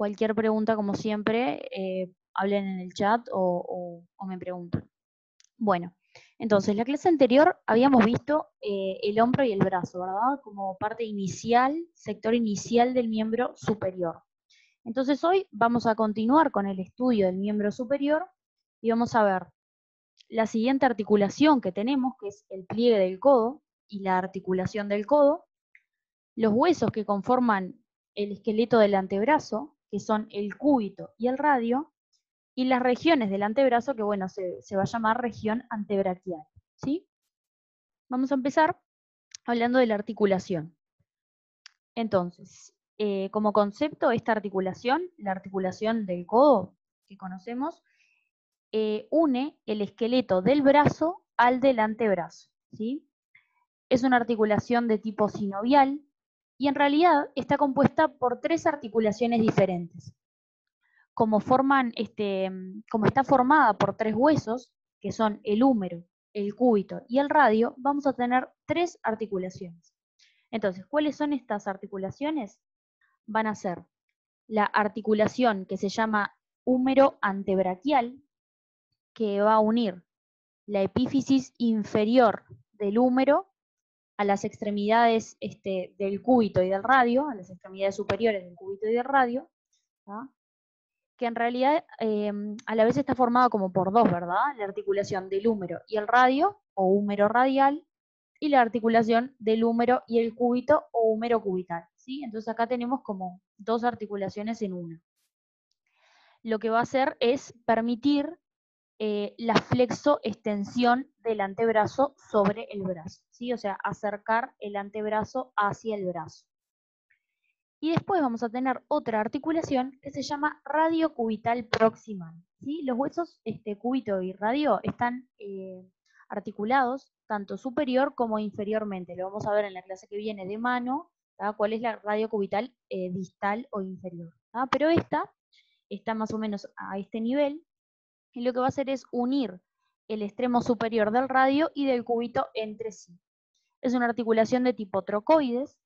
Cualquier pregunta, como siempre, hablen en el chat o me preguntan. Bueno, entonces, la clase anterior habíamos visto el hombro y el brazo, ¿verdad? Como parte inicial, sector inicial del miembro superior. Entonces, hoy vamos a continuar con el estudio del miembro superior y vamos a ver la siguiente articulación que tenemos, que es el pliegue del codo y la articulación del codo, los huesos que conforman el esqueleto del antebrazo, que son el cúbito y el radio, y las regiones del antebrazo, que bueno, se va a llamar región antebraquial, ¿sí? Vamos a empezar hablando de la articulación. Entonces, como concepto, esta articulación, la articulación del codo que conocemos, une el esqueleto del brazo al del antebrazo, ¿sí? Es una articulación de tipo sinovial y en realidad está compuesta por 3 articulaciones diferentes. Como está formada por 3 huesos, que son el húmero, el cúbito y el radio, vamos a tener 3 articulaciones. Entonces, ¿cuáles son estas articulaciones? Van a ser la articulación que se llama húmero antebraquial, que va a unir la epífisis inferior del húmero a las extremidades del cúbito y del radio, a las extremidades superiores del cúbito y del radio, ¿tá? Que en realidad a la vez está formada como por 2, ¿verdad? La articulación del húmero y el radio, o húmero radial, y la articulación del húmero y el cúbito, o húmero cubital, ¿sí? Entonces acá tenemos como 2 articulaciones en una. Lo que va a hacer es permitir la flexo-extensión del antebrazo sobre el brazo, ¿sí? O sea, acercar el antebrazo hacia el brazo. Y después vamos a tener otra articulación que se llama radiocubital proximal, ¿sí? Los huesos cúbito y radio están articulados tanto superior como inferiormente. Lo vamos a ver en la clase que viene de mano, ¿tá? Cuál es la radiocubital distal o inferior, ¿tá? Pero esta está más o menos a este nivel, y lo que va a hacer es unir el extremo superior del radio y del cúbito entre sí. Es una articulación de tipo trocoides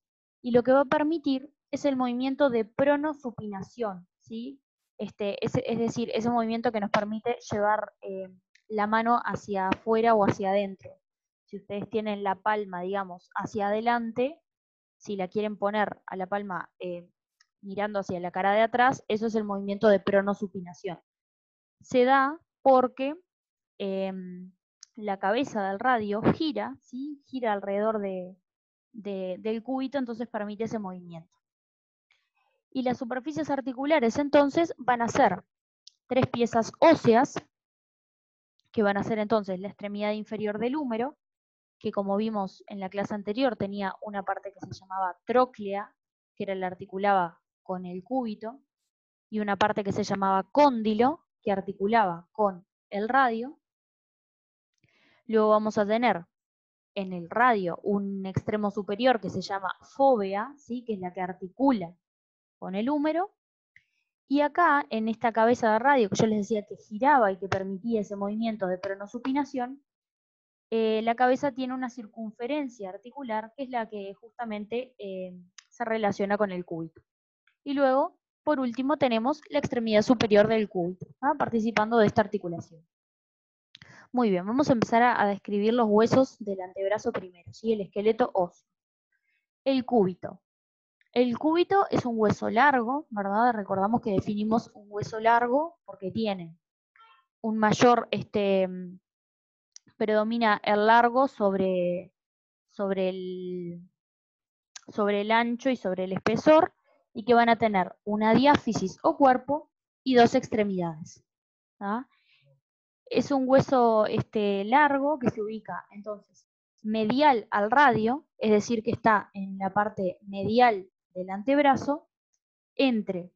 y lo que va a permitir es el movimiento de pronosupinación, ¿sí? Es decir, ese movimiento que nos permite llevar la mano hacia afuera o hacia adentro. Si ustedes tienen la palma, digamos, hacia adelante, si la quieren poner a la palma mirando hacia la cara de atrás, eso es el movimiento de pronosupinación. Se da porque la cabeza del radio gira, ¿sí? Gira alrededor del cúbito, entonces permite ese movimiento. Y las superficies articulares entonces van a ser 3 piezas óseas, que van a ser entonces la extremidad inferior del húmero, que como vimos en la clase anterior tenía una parte que se llamaba tróclea, que era la articulaba con el cúbito, y una parte que se llamaba cóndilo, que articulaba con el radio. Luego vamos a tener en el radio un extremo superior que se llama fóvea, ¿sí? Que es la que articula con el húmero. Y acá, en esta cabeza de radio que yo les decía que giraba y que permitía ese movimiento de pronosupinación, la cabeza tiene una circunferencia articular que es la que justamente se relaciona con el cúbito. Y luego, por último, tenemos la extremidad superior del cúbito, ¿ah? Participando de esta articulación. Muy bien, vamos a empezar a describir los huesos del antebrazo primero, ¿sí? El esqueleto óseo. El cúbito. El cúbito es un hueso largo, ¿verdad? Recordamos que definimos un hueso largo porque tiene un mayor, predomina el largo sobre el ancho y sobre el espesor, y que van a tener una diáfisis o cuerpo y 2 extremidades, ¿tá? Es un hueso largo que se ubica entonces medial al radio, es decir, que está en la parte medial del antebrazo, entre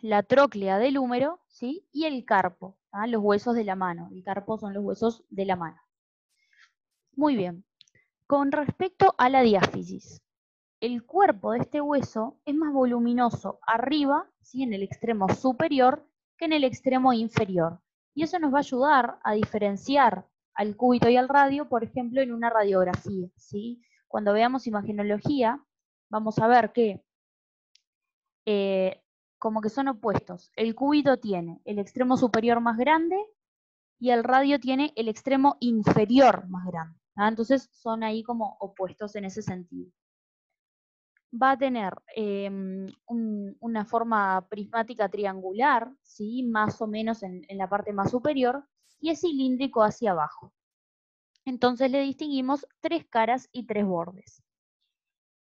la tróclea del húmero, ¿sí? Y el carpo, ¿tá? Los huesos de la mano. El carpo son los huesos de la mano. Muy bien. Con respecto a la diáfisis, el cuerpo de este hueso es más voluminoso arriba, ¿sí? En el extremo superior, que en el extremo inferior. Y eso nos va a ayudar a diferenciar al cúbito y al radio, por ejemplo, en una radiografía, ¿sí? Cuando veamos imagenología, vamos a ver que como que son opuestos. El cúbito tiene el extremo superior más grande y el radio tiene el extremo inferior más grande. Entonces son ahí como opuestos en ese sentido. Va a tener una forma prismática triangular, ¿sí? Más o menos en la parte más superior, y es cilíndrico hacia abajo. Entonces le distinguimos 3 caras y 3 bordes.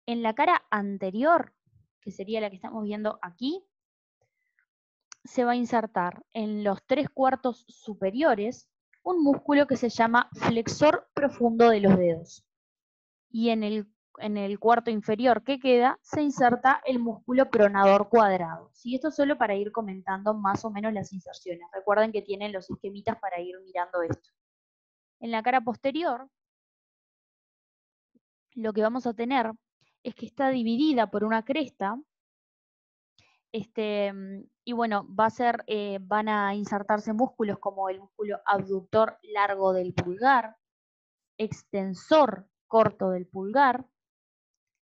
En la cara anterior, que sería la que estamos viendo aquí, se va a insertar en los 3/4 superiores un músculo que se llama flexor profundo de los dedos. Y en el cuarto inferior que queda se inserta el músculo pronador cuadrado. ¿Sí? Esto solo para ir comentando más o menos las inserciones. Recuerden que tienen los esquemitas para ir mirando esto. En la cara posterior, lo que vamos a tener es que está dividida por una cresta. Y bueno, van a insertarse músculos como el músculo abductor largo del pulgar, extensor corto del pulgar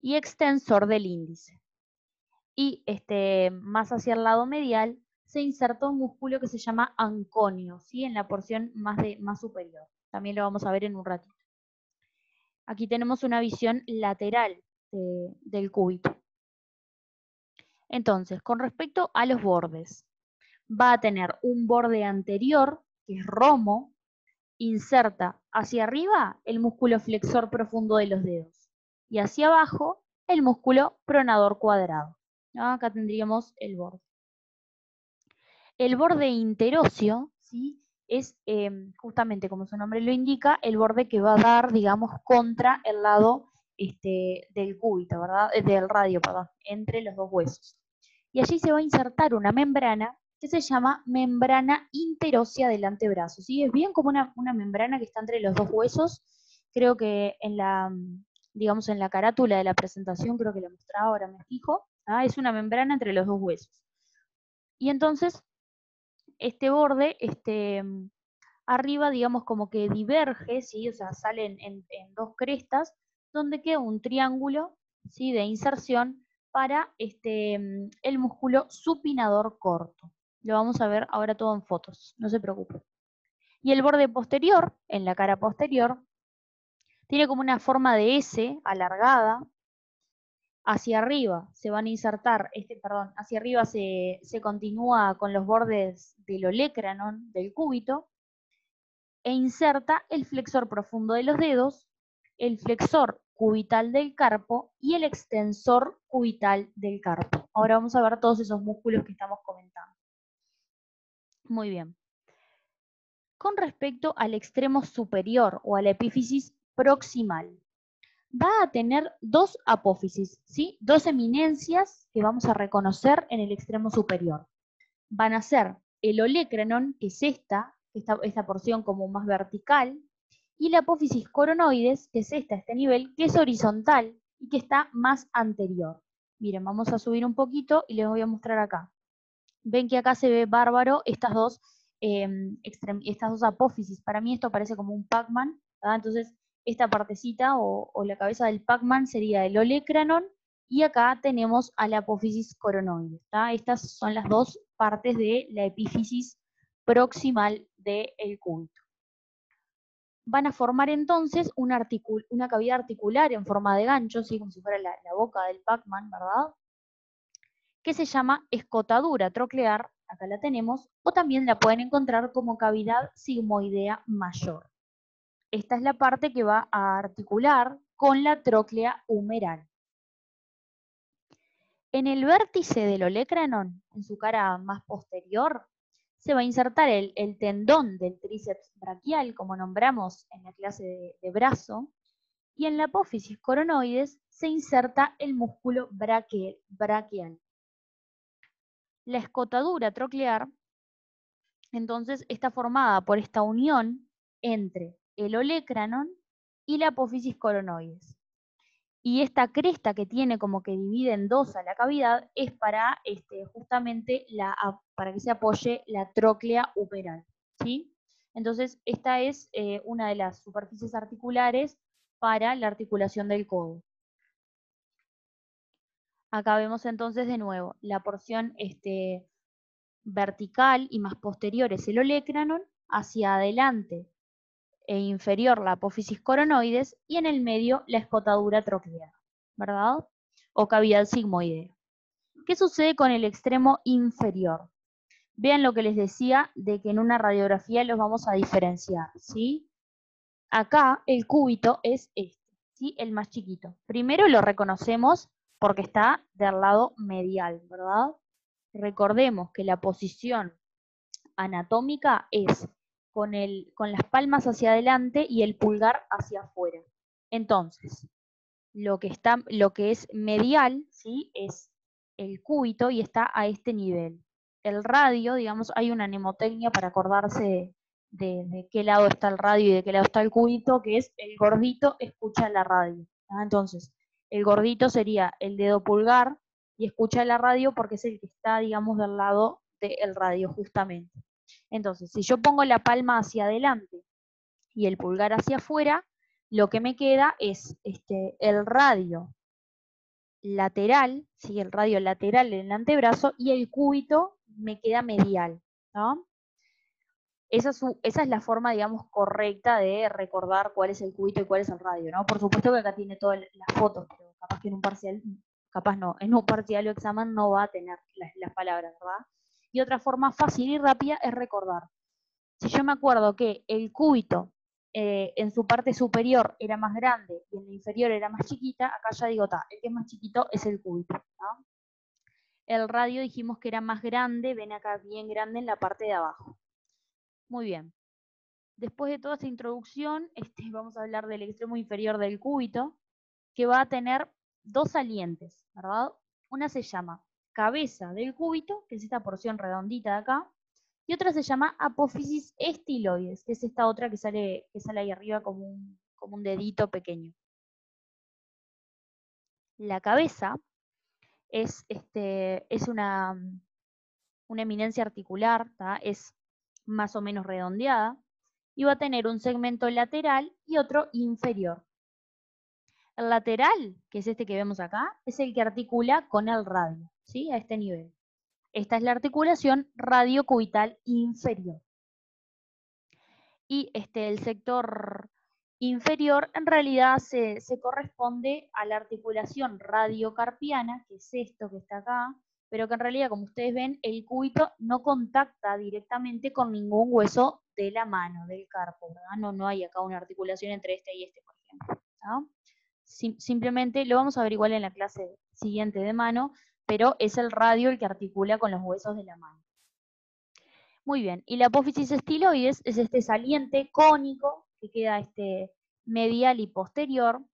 y extensor del índice. Y más hacia el lado medial se inserta un músculo que se llama anconio, ¿sí? En la porción más superior. También lo vamos a ver en un ratito. Aquí tenemos una visión lateral del cúbito. Entonces, con respecto a los bordes, va a tener un borde anterior, que es romo, inserta hacia arriba el músculo flexor profundo de los dedos y hacia abajo el músculo pronador cuadrado. Acá tendríamos el borde. El borde interóseo, ¿sí? Es justamente como su nombre lo indica, el borde que va a dar, digamos, contra el lado del cúbito, ¿verdad? Del radio, perdón, entre los dos huesos. Y allí se va a insertar una membrana que se llama membrana interósea del antebrazo. ¿Sí? Es bien como una membrana que está entre los dos huesos. Creo que digamos, en la carátula de la presentación, creo que la mostraba, ahora me fijo. Es una membrana entre los dos huesos. Y entonces, este borde, arriba, digamos, como que diverge, ¿sí? O sea, salen en 2 crestas, donde queda un triángulo, ¿sí? De inserción para el músculo supinador corto. Lo vamos a ver ahora todo en fotos, no se preocupen. Y el borde posterior, en la cara posterior, tiene como una forma de S alargada. Hacia arriba se van a insertar, hacia arriba se continúa con los bordes del olecranon, del cúbito, e inserta el flexor profundo de los dedos, el flexor cubital del carpo y el extensor cubital del carpo. Ahora vamos a ver todos esos músculos que estamos comentando. Muy bien. Con respecto al extremo superior o a la epífisis proximal, va a tener 2 apófisis, ¿sí? 2 eminencias que vamos a reconocer en el extremo superior. Van a ser el olecranon, que es esta porción como más vertical, y la apófisis coronoides, que es este nivel, que es horizontal y que está más anterior. Miren, vamos a subir un poquito y les voy a mostrar acá. Ven que acá se ve bárbaro estas dos apófisis. Para mí esto parece como un Pac-Man, entonces esta partecita o la cabeza del Pac-Man sería el olecranon, y acá tenemos a la apófisis coronoide. Estas son las 2 partes de la epífisis proximal del cúbito. Van a formar entonces una cavidad articular en forma de gancho, ¿sí? Como si fuera la boca del Pac-Man, ¿verdad? Que se llama escotadura troclear, acá la tenemos, o también la pueden encontrar como cavidad sigmoidea mayor. Esta es la parte que va a articular con la tróclea humeral. En el vértice del olecranon, en su cara más posterior, se va a insertar el tendón del tríceps braquial, como nombramos en la clase de brazo, y en la apófisis coronoides se inserta el músculo braquial. La escotadura troclear, entonces, está formada por esta unión entre el olecranon y la apófisis coronoides. Y esta cresta que tiene como que divide en 2 a la cavidad es para justamente para que se apoye la tróclea humeral, ¿sí? Entonces, esta es una de las superficies articulares para la articulación del codo. Acá vemos entonces de nuevo la porción vertical y más posterior es el olecranon, hacia adelante e inferior la apófisis coronoides y en el medio la escotadura troclear, ¿verdad? O cavidad sigmoidea. ¿Qué sucede con el extremo inferior? Vean lo que les decía de que en una radiografía los vamos a diferenciar, ¿sí? Acá el cúbito es este, ¿sí? El más chiquito. Primero lo reconocemos porque está del lado medial, ¿verdad? Recordemos que la posición anatómica es con las palmas hacia adelante y el pulgar hacia afuera. Entonces, lo que es medial, ¿sí? Es el cúbito y está a este nivel. El radio, digamos, hay una mnemotecnia para acordarse de qué lado está el radio y de qué lado está el cúbito, que es el gordito escucha la radio. Entonces, el gordito sería el dedo pulgar y escucha la radio porque es el que está, digamos, del lado del radio, justamente. Entonces, si yo pongo la palma hacia adelante y el pulgar hacia afuera, lo que me queda es el radio lateral, ¿sí? El radio lateral en el antebrazo y el cúbito me queda medial, ¿no? Esa es la forma, digamos, correcta de recordar cuál es el cúbito y cuál es el radio, ¿no? Por supuesto que acá tiene todas las fotos, pero capaz que en un parcial, capaz no, en un parcial o examen no va a tener las palabras, ¿verdad? Y otra forma fácil y rápida es recordar. Si yo me acuerdo que el cúbito en su parte superior era más grande y en la inferior era más chiquita, acá ya digo, el que es más chiquito es el cúbito, ¿no? El radio dijimos que era más grande, ven acá bien grande en la parte de abajo. Muy bien. Después de toda esta introducción, vamos a hablar del extremo inferior del cúbito, que va a tener dos salientes, ¿verdad? Una se llama cabeza del cúbito, que es esta porción redondita de acá, y otra se llama apófisis estiloides, que es esta otra que sale ahí arriba como un dedito pequeño. La cabeza es una eminencia articular, ¿tá? Es más o menos redondeada, y va a tener un segmento lateral y otro inferior. El lateral, que es este que vemos acá, es el que articula con el radio, ¿sí? A este nivel. Esta es la articulación radiocubital inferior. Y el sector inferior en realidad se corresponde a la articulación radiocarpiana, que es esto que está acá, pero que en realidad, como ustedes ven, el cúbito no contacta directamente con ningún hueso de la mano, del carpo, ¿verdad? No hay acá una articulación entre este y este, por ejemplo, ¿no? Simplemente lo vamos a ver igual en la clase siguiente de mano, pero es el radio el que articula con los huesos de la mano. Muy bien, y la apófisis estiloides es este saliente cónico que queda medial y posterior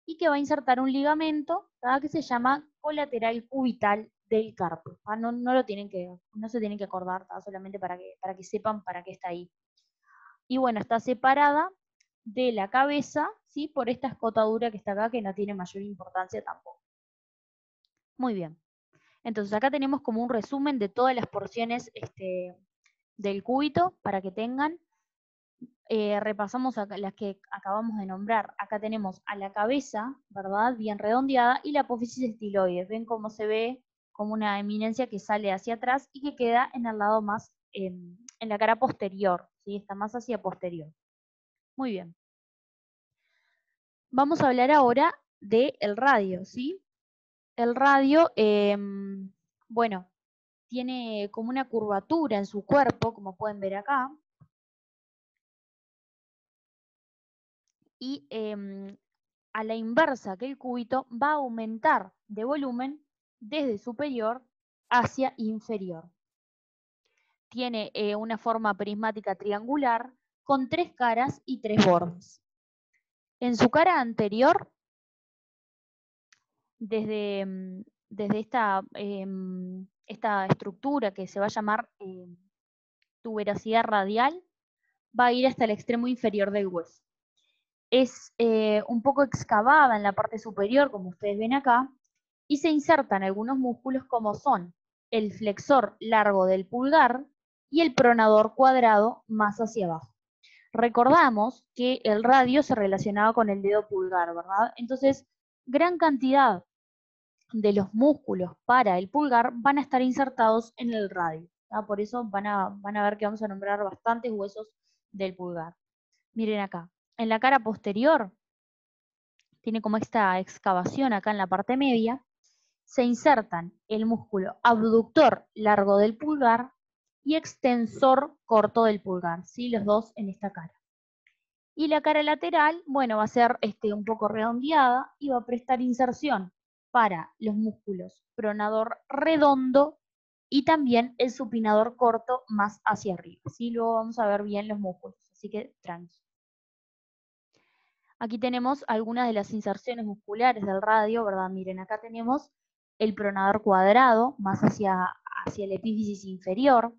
y que va a insertar un ligamento que se llama colateral cubital del carpo. No se tienen que acordar, solamente para que sepan para qué está ahí. Y bueno, está separada de la cabeza, ¿sí? Por esta escotadura que está acá, que no tiene mayor importancia tampoco. Muy bien. Entonces acá tenemos como un resumen de todas las porciones del cúbito para que tengan. Repasamos acá las que acabamos de nombrar. Acá tenemos a la cabeza, ¿verdad? Bien redondeada, y la apófisis estiloides. Ven cómo se ve como una eminencia que sale hacia atrás y que queda en el lado más, en la cara posterior, ¿sí? Está más hacia posterior. Muy bien. Vamos a hablar ahora del radio, ¿sí? El radio, bueno, tiene como una curvatura en su cuerpo, como pueden ver acá, y a la inversa que el cúbito va a aumentar de volumen desde superior hacia inferior. Tiene una forma prismática triangular con 3 caras y 3 bordes. En su cara anterior, desde esta estructura que se va a llamar tuberosidad radial, va a ir hasta el extremo inferior del hueso. Es un poco excavada en la parte superior, como ustedes ven acá, y se insertan algunos músculos como son el flexor largo del pulgar y el pronador cuadrado más hacia abajo. Recordamos que el radio se relacionaba con el dedo pulgar, ¿verdad? Entonces, gran cantidad de los músculos para el pulgar van a estar insertados en el radio. Por eso van a ver que vamos a nombrar bastantes huesos del pulgar. Miren acá, en la cara posterior, tiene como esta excavación acá en la parte media, se insertan el músculo abductor largo del pulgar y extensor corto del pulgar, ¿sí? Los dos en esta cara. Y la cara lateral, bueno, va a ser un poco redondeada y va a prestar inserción para los músculos pronador redondo y también el supinador corto más hacia arriba, ¿sí? Luego vamos a ver bien los músculos, así que tranqui. Aquí tenemos algunas de las inserciones musculares del radio, ¿verdad? Miren, acá tenemos el pronador cuadrado, más hacia el epífisis inferior.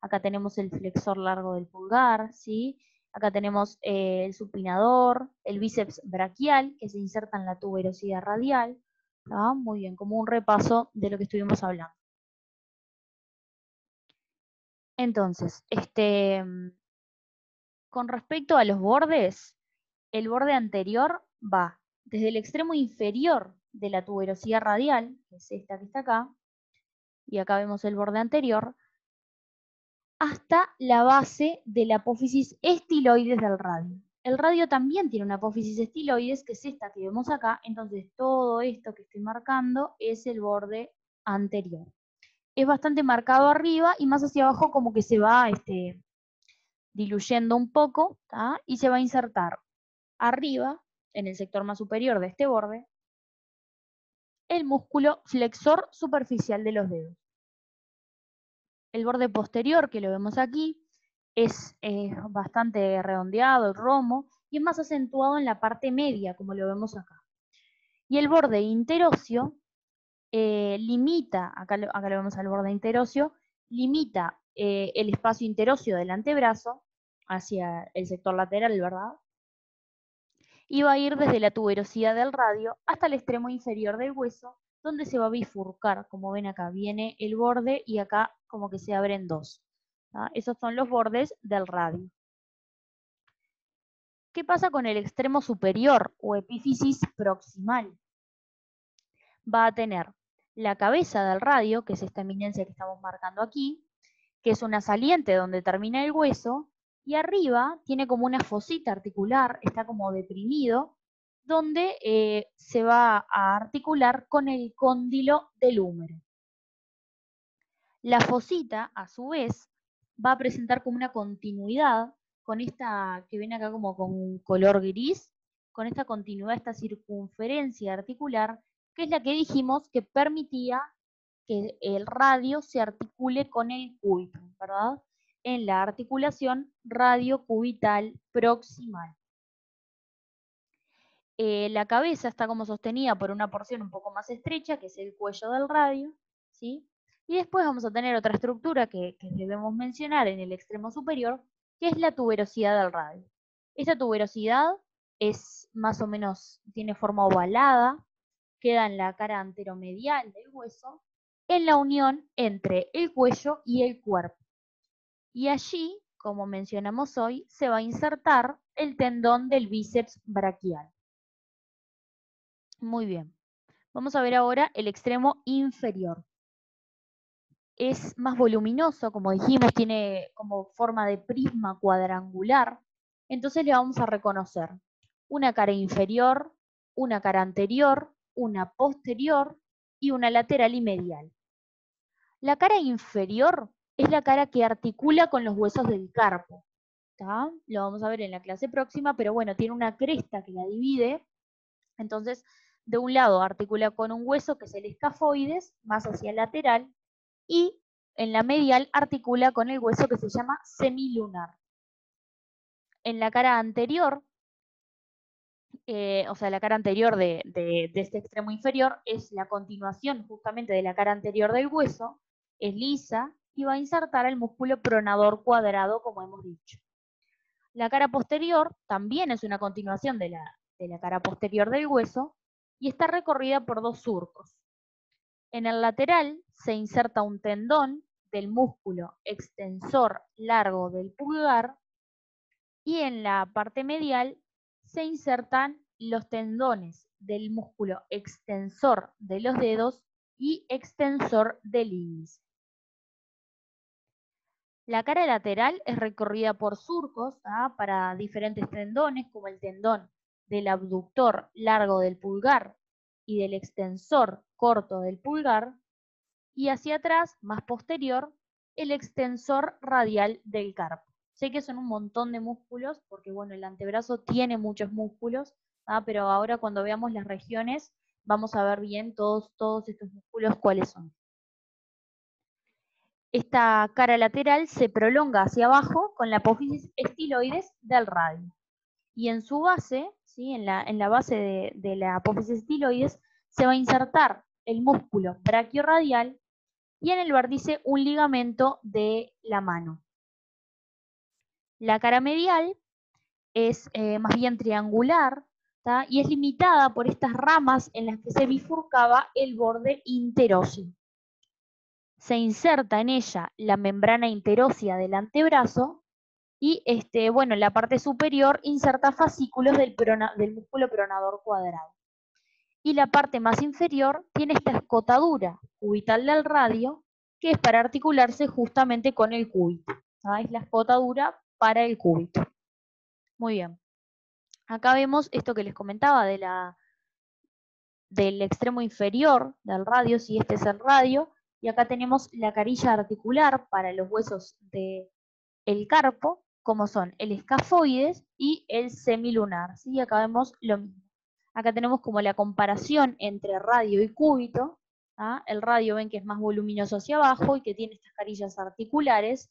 Acá tenemos el flexor largo del pulgar, ¿sí? Acá tenemos el supinador, el bíceps braquial, que se inserta en la tuberosidad radial. ¿Tá? Muy bien, como un repaso de lo que estuvimos hablando. Entonces, con respecto a los bordes, el borde anterior va desde el extremo inferior de la tuberosidad radial, que es esta que está acá, y acá vemos el borde anterior, hasta la base de la apófisis estiloides del radio. El radio también tiene una apófisis estiloides, que es esta que vemos acá, entonces todo esto que estoy marcando es el borde anterior. Es bastante marcado arriba y más hacia abajo como que se va diluyendo un poco, ¿tá? Y se va a insertar arriba, en el sector más superior de este borde, el músculo flexor superficial de los dedos. El borde posterior, que lo vemos aquí, es bastante redondeado, romo, y es más acentuado en la parte media, como lo vemos acá. Y el borde interóseo limita, acá lo vemos al borde interóseo, limita el espacio interóseo del antebrazo hacia el sector lateral, ¿verdad? Y va a ir desde la tuberosidad del radio hasta el extremo inferior del hueso, donde se va a bifurcar. Como ven acá, viene el borde y acá como que se abren dos. ¿Tá? Esos son los bordes del radio. ¿Qué pasa con el extremo superior o epífisis proximal? Va a tener la cabeza del radio, que es esta eminencia que estamos marcando aquí, que es una saliente donde termina el hueso, y arriba tiene como una fosita articular, está como deprimido, donde se va a articular con el cóndilo del húmero. La fosita, a su vez, va a presentar como una continuidad con esta que ven acá como con un color gris, con esta continuidad, esta circunferencia articular, que es la que dijimos que permitía que el radio se articule con el cúbito, ¿verdad? En la articulación radiocubital proximal. La cabeza está como sostenida por una porción un poco más estrecha, que es el cuello del radio, ¿sí? Y después vamos a tener otra estructura que debemos mencionar en el extremo superior, que es la tuberosidad del radio. Esta tuberosidad es más o menos, tiene forma ovalada, queda en la cara anteromedial del hueso, en la unión entre el cuello y el cuerpo. Y allí, como mencionamos hoy, se va a insertar el tendón del bíceps braquial. Muy bien. Vamos a ver ahora el extremo inferior. Es más voluminoso, como dijimos, tiene como forma de prisma cuadrangular. Entonces le vamos a reconocer una cara inferior, una cara anterior, una posterior y una lateral y medial. La cara inferior es la cara que articula con los huesos del carpo. ¿Tá? Lo vamos a ver en la clase próxima, pero bueno, tiene una cresta que la divide. Entonces, de un lado articula con un hueso que es el escafoides, más hacia el lateral, y en la medial articula con el hueso que se llama semilunar. En la cara anterior, o sea, la cara anterior de este extremo inferior es la continuación justamente de la cara anterior del hueso, es lisa y va a insertar el músculo pronador cuadrado, como hemos dicho. La cara posterior también es una continuación de la cara posterior del hueso y está recorrida por dos surcos. En el lateral se inserta un tendón del músculo extensor largo del pulgar y en la parte medial se insertan los tendones del músculo extensor de los dedos y extensor del índice. La cara lateral es recorrida por surcos para diferentes tendones, como el tendón del abductor largo del pulgar y del extensor corto del pulgar, y hacia atrás, más posterior, el extensor radial del carpo. Sé que son un montón de músculos, porque bueno, el antebrazo tiene muchos músculos, pero ahora cuando veamos las regiones vamos a ver bien todos estos músculos cuáles son. Esta cara lateral se prolonga hacia abajo con la apófisis estiloides del radio. Y en su base, ¿sí? en la base de la apófisis estiloides, se va a insertar el músculo brachiorradial y en el vértice un ligamento de la mano. La cara medial es más bien triangular, ¿tá? Y es limitada por estas ramas en las que se bifurcaba el borde interóseo. Se inserta en ella la membrana interósea del antebrazo y bueno, en la parte superior inserta fascículos del músculo pronador cuadrado. Y la parte más inferior tiene esta escotadura cubital del radio, que es para articularse justamente con el cúbito. Es la escotadura para el cúbito. Muy bien. Acá vemos esto que les comentaba del extremo inferior del radio, si este es el radio, y acá tenemos la carilla articular para los huesos del carpo, como son el escafoides y el semilunar. ¿Sí? Acá vemos lo mismo. Acá tenemos como la comparación entre radio y cúbito. El radio ven que es más voluminoso hacia abajo y que tiene estas carillas articulares,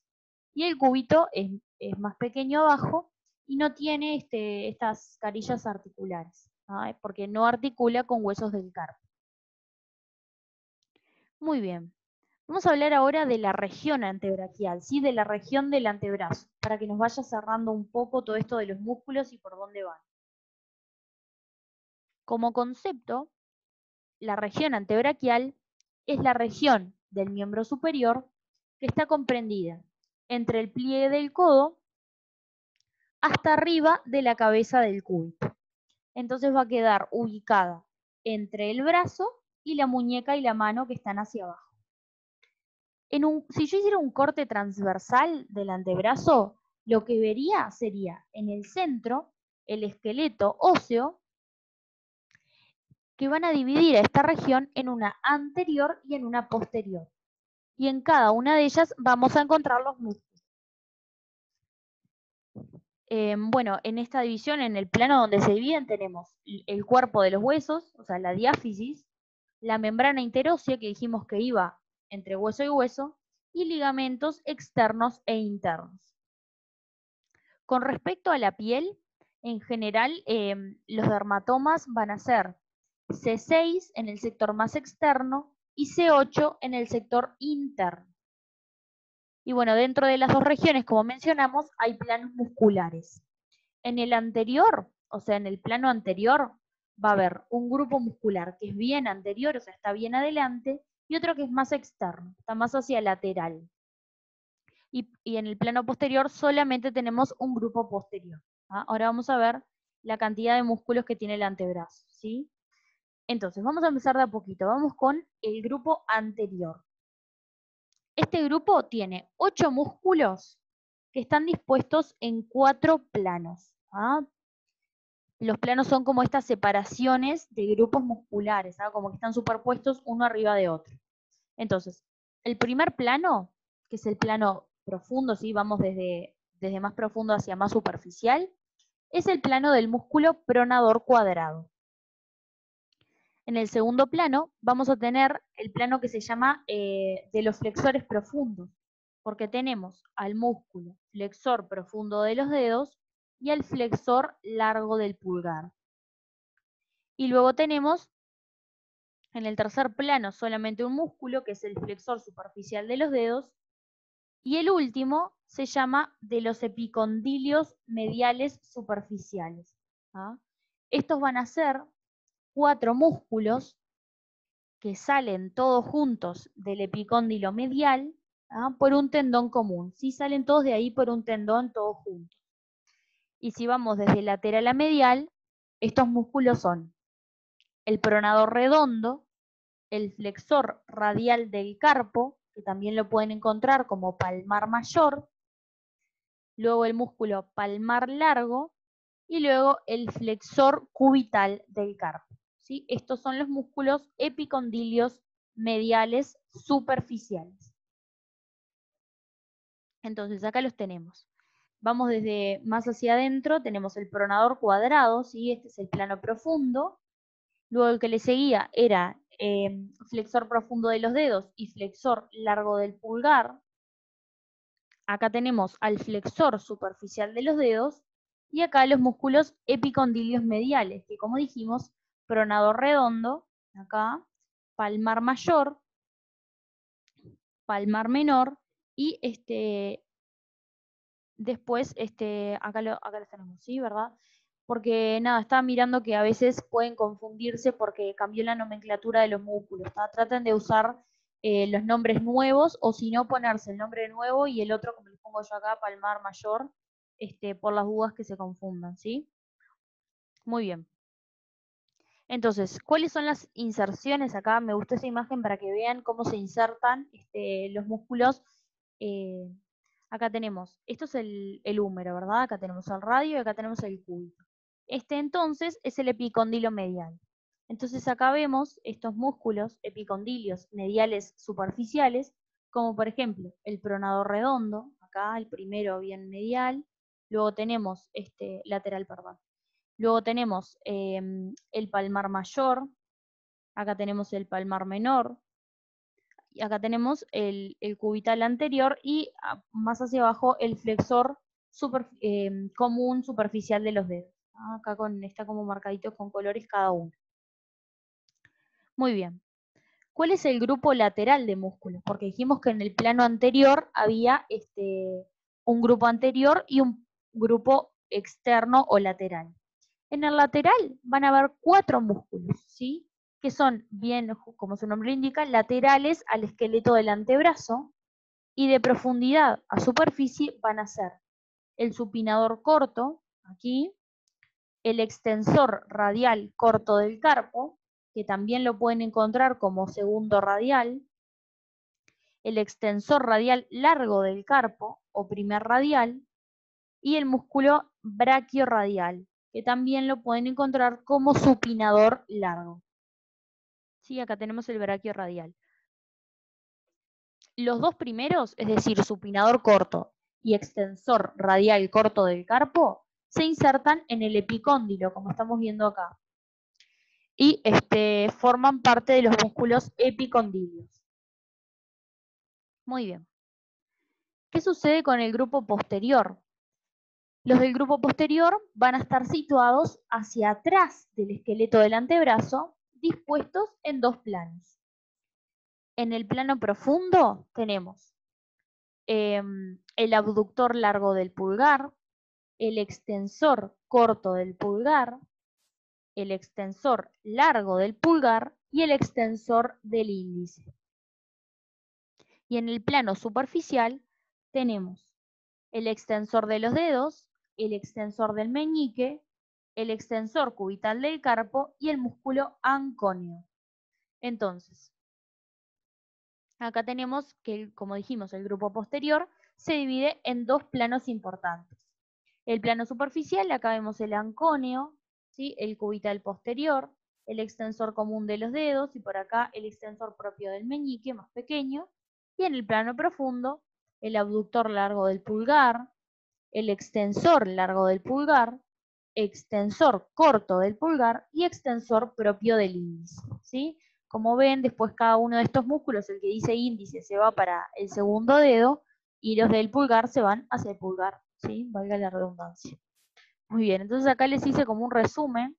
y el cúbito es más pequeño abajo y no tiene estas carillas articulares, porque no articula con huesos del carpo. Muy bien. Vamos a hablar ahora de la región antebrachial, ¿sí? De la región del antebrazo, para que nos vaya cerrando un poco todo esto de los músculos y por dónde van. Como concepto, la región antebrachial es la región del miembro superior que está comprendida entre el pliegue del codo hasta arriba de la cabeza del cúbito. Entonces va a quedar ubicada entre el brazo y la muñeca y la mano que están hacia abajo. Si yo hiciera un corte transversal del antebrazo, lo que vería sería en el centro el esqueleto óseo, que van a dividir a esta región en una anterior y en una posterior. Y en cada una de ellas vamos a encontrar los músculos. Bueno, en esta división, en el plano donde se dividen, tenemos el cuerpo de los huesos, o sea, la diáfisis, la membrana interósea, que dijimos que iba entre hueso y hueso, y ligamentos externos e internos. Con respecto a la piel, en general, los dermatomas van a ser C6 en el sector más externo y C8 en el sector interno. Y bueno, dentro de las dos regiones, como mencionamos, hay planos musculares. En el anterior, o sea, en el plano anterior, va a haber un grupo muscular que es bien anterior, o sea, está bien adelante, y otro que es más externo, está más hacia lateral. Y en el plano posterior solamente tenemos un grupo posterior. Ahora vamos a ver la cantidad de músculos que tiene el antebrazo, ¿sí? Entonces, vamos a empezar de a poquito. Vamos con el grupo anterior. Este grupo tiene 8 músculos que están dispuestos en 4 planos. Los planos son como estas separaciones de grupos musculares, como que están superpuestos uno arriba de otro. Entonces, el primer plano, que es el plano profundo, ¿sí? Vamos desde más profundo hacia más superficial, es el plano del músculo pronador cuadrado. En el segundo plano vamos a tener el plano que se llama de los flexores profundos, porque tenemos al músculo flexor profundo de los dedos y al flexor largo del pulgar. Y luego tenemos en el tercer plano solamente un músculo, que es el flexor superficial de los dedos, y el último se llama de los epicondilios mediales superficiales. Estos van a ser 4 músculos que salen todos juntos del epicóndilo medial por un tendón común. ¿Sí? Salen todos de ahí por un tendón, todos juntos. Y si vamos desde lateral a medial, estos músculos son el pronador redondo, el flexor radial del carpo, que también lo pueden encontrar como palmar mayor, luego el músculo palmar largo y luego el flexor cubital del carpo, ¿sí? Estos son los músculos epicondilios mediales superficiales. Entonces acá los tenemos. Vamos desde más hacia adentro, tenemos el pronador cuadrado, ¿sí? Este es el plano profundo. Luego el que le seguía era flexor profundo de los dedos y flexor largo del pulgar. Acá tenemos al flexor superficial de los dedos y acá los músculos epicondilios mediales, que como dijimos, pronador redondo, acá, palmar mayor, palmar menor y después, acá los tenemos, ¿sí? ¿Verdad? Porque nada, estaba mirando que a veces pueden confundirse porque cambió la nomenclatura de los músculos. Traten de usar los nombres nuevos o si no ponerse el nombre nuevo y el otro, como les pongo yo acá, palmar mayor, por las dudas que se confundan, ¿sí? Muy bien. Entonces, ¿cuáles son las inserciones? Acá me gustó esa imagen para que vean cómo se insertan los músculos. eh, Acá tenemos, esto es el húmero, ¿verdad? Acá tenemos el radio y acá tenemos el cúbito. Este entonces es el epicondilo medial. Entonces acá vemos estos músculos epicondilios mediales superficiales, como por ejemplo el pronador redondo, acá el primero bien medial, luego tenemos lateral, perdón. Luego tenemos el palmar mayor, acá tenemos el palmar menor, y acá tenemos el cubital anterior y más hacia abajo el flexor común superficial de los dedos. Acá está como marcadito con colores cada uno. Muy bien. ¿Cuál es el grupo lateral de músculos? Porque dijimos que en el plano anterior había un grupo anterior y un grupo externo o lateral. En el lateral van a haber 4 músculos, ¿sí? Que son bien, como su nombre indica, laterales al esqueleto del antebrazo y de profundidad a superficie van a ser el supinador corto, aquí, el extensor radial corto del carpo, que también lo pueden encontrar como segundo radial, el extensor radial largo del carpo o primer radial, y el músculo brachiorradial, que también lo pueden encontrar como supinador largo. Sí, acá tenemos el brachiorradial. Los dos primeros, es decir, supinador corto y extensor radial corto del carpo, se insertan en el epicóndilo, como estamos viendo acá. Y forman parte de los músculos epicondilios. Muy bien. ¿Qué sucede con el grupo posterior? Los del grupo posterior van a estar situados hacia atrás del esqueleto del antebrazo, dispuestos en 2 planos. En el plano profundo tenemos el abductor largo del pulgar, el extensor corto del pulgar, el extensor largo del pulgar y el extensor del índice. Y en el plano superficial tenemos el extensor de los dedos, el extensor del meñique, el extensor cubital del carpo y el músculo ancóneo. Entonces, acá tenemos que, como dijimos, el grupo posterior se divide en 2 planos importantes. El plano superficial, acá vemos el ancóneo, ¿sí? El cubital posterior, el extensor común de los dedos y por acá el extensor propio del meñique, más pequeño. Y en el plano profundo, el abductor largo del pulgar, el extensor largo del pulgar, extensor corto del pulgar y extensor propio del índice, ¿sí? Como ven, después cada uno de estos músculos, el que dice índice, se va para el segundo dedo y los del pulgar se van hacia el pulgar, ¿sí? Valga la redundancia. Muy bien, entonces acá les hice como un resumen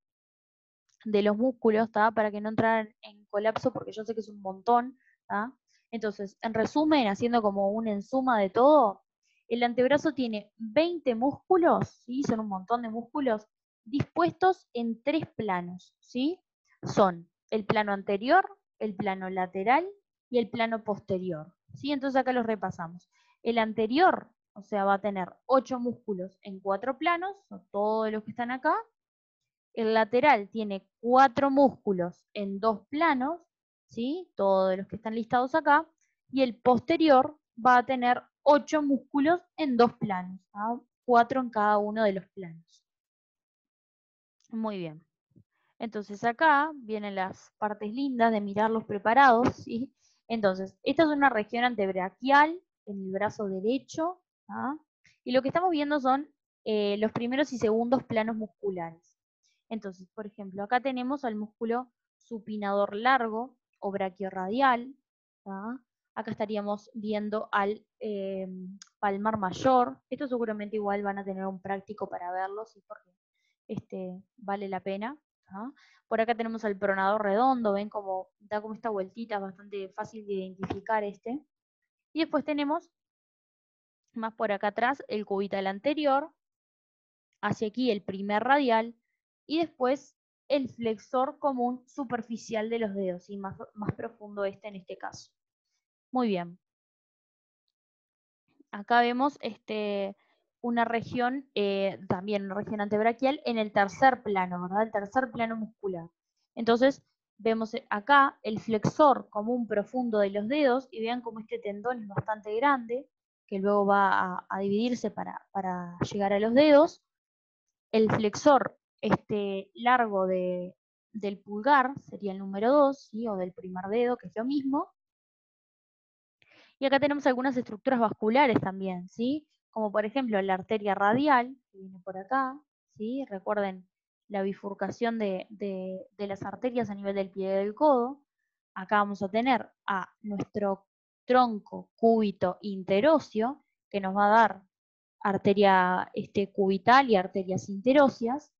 de los músculos, ¿está? Para que no entraran en colapso, porque yo sé que es un montón, ¿está? Entonces, en resumen, haciendo como una ensuma de todo, el antebrazo tiene 20 músculos, ¿sí? Son un montón de músculos dispuestos en 3 planos, ¿sí? Son el plano anterior, el plano lateral y el plano posterior, ¿sí? Entonces acá los repasamos. El anterior, o sea, va a tener 8 músculos en 4 planos, son todos los que están acá. El lateral tiene 4 músculos en 2 planos, ¿sí? Todos los que están listados acá. Y el posterior va a tener 8 músculos en 2 planos, ¿ah? 4 en cada uno de los planos. Muy bien. Entonces acá vienen las partes lindas de mirarlos preparados, ¿sí? Entonces, esta es una región antebraquial en el brazo derecho, ¿ah? Y lo que estamos viendo son los primeros y segundos planos musculares. Entonces, por ejemplo, acá tenemos al músculo supinador largo o braquiorradial, ¿ah? Acá estaríamos viendo al palmar mayor. Esto seguramente igual van a tener un práctico para verlo, ¿sí? Porque vale la pena. ¿Ah? Por acá tenemos al pronador redondo, ven cómo da como esta vueltita, es bastante fácil de identificar este. Y después tenemos, más por acá atrás, el cubital anterior, hacia aquí el primer radial, y después el flexor común superficial de los dedos, y más profundo en este caso. Muy bien. Acá vemos una región, también una región antebraquial en el tercer plano, ¿verdad? El tercer plano muscular. Entonces, vemos acá el flexor común profundo de los dedos y vean cómo este tendón es bastante grande, que luego va a dividirse para llegar a los dedos. El flexor largo del pulgar sería el número 2, ¿sí? O del primer dedo, que es lo mismo. Y acá tenemos algunas estructuras vasculares también, ¿sí? Como por ejemplo la arteria radial, que viene por acá, ¿sí? Recuerden la bifurcación de las arterias a nivel del pliegue del codo. Acá vamos a tener a nuestro tronco cúbito interóseo, que nos va a dar arteria cubital y arterias interóseas.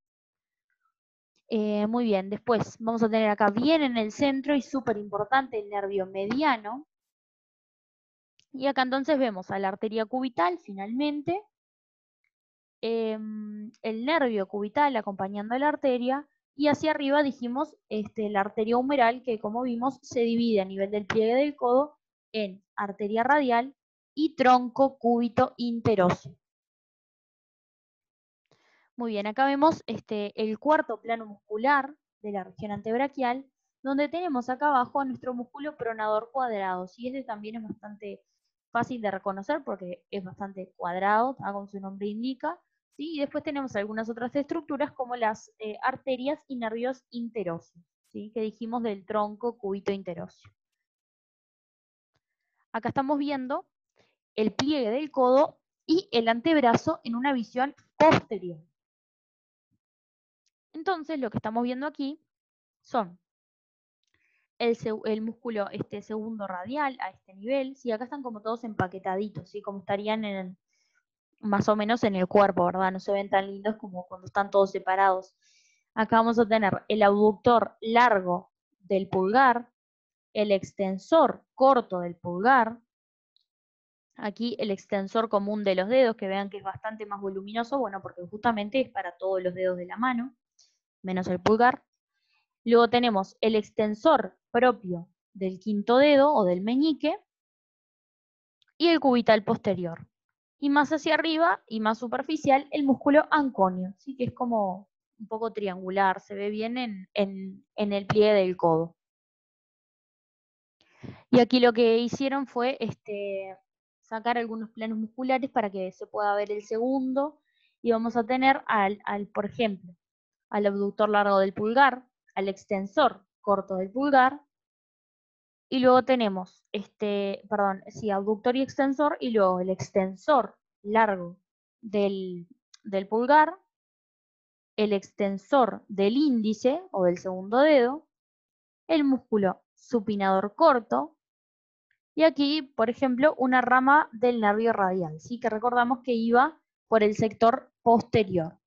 Muy bien, después vamos a tener acá bien en el centro y súper importante el nervio mediano. Y acá entonces vemos a la arteria cubital finalmente, el nervio cubital acompañando a la arteria, y hacia arriba dijimos la arteria humeral, que como vimos se divide a nivel del pliegue del codo en arteria radial y tronco cúbito interóseo. Muy bien, acá vemos el cuarto plano muscular de la región antebraquial, donde tenemos acá abajo a nuestro músculo pronador cuadrado. ¿Sí? Este también es bastante fácil de reconocer porque es bastante cuadrado, como su nombre indica. ¿Sí? Y después tenemos algunas otras estructuras como las arterias y nervios interóseos, ¿sí? Que dijimos del tronco cúbito interóseo. Acá estamos viendo el pliegue del codo y el antebrazo en una visión posterior. Entonces, lo que estamos viendo aquí son el músculo segundo radial a este nivel. Sí, acá están como todos empaquetaditos, ¿sí? Como estarían más o menos en el cuerpo, ¿verdad? No se ven tan lindos como cuando están todos separados. Acá vamos a tener el abductor largo del pulgar, el extensor corto del pulgar, aquí el extensor común de los dedos, que vean que es bastante más voluminoso, bueno, porque justamente es para todos los dedos de la mano, menos el pulgar. Luego tenemos el extensor propio del quinto dedo o del meñique y el cubital posterior. Y más hacia arriba y más superficial el músculo anconio, ¿sí? Que es como un poco triangular, se ve bien en el pliegue del codo. Y aquí lo que hicieron fue sacar algunos planos musculares para que se pueda ver el segundo, y vamos a tener por ejemplo, al abductor largo del pulgar, al extensor corto del pulgar, y luego tenemos, abductor y extensor, y luego el extensor largo del pulgar, el extensor del índice o del segundo dedo, el músculo supinador corto, y aquí, por ejemplo, una rama del nervio radial, ¿sí? Que recordamos que iba por el sector posterior.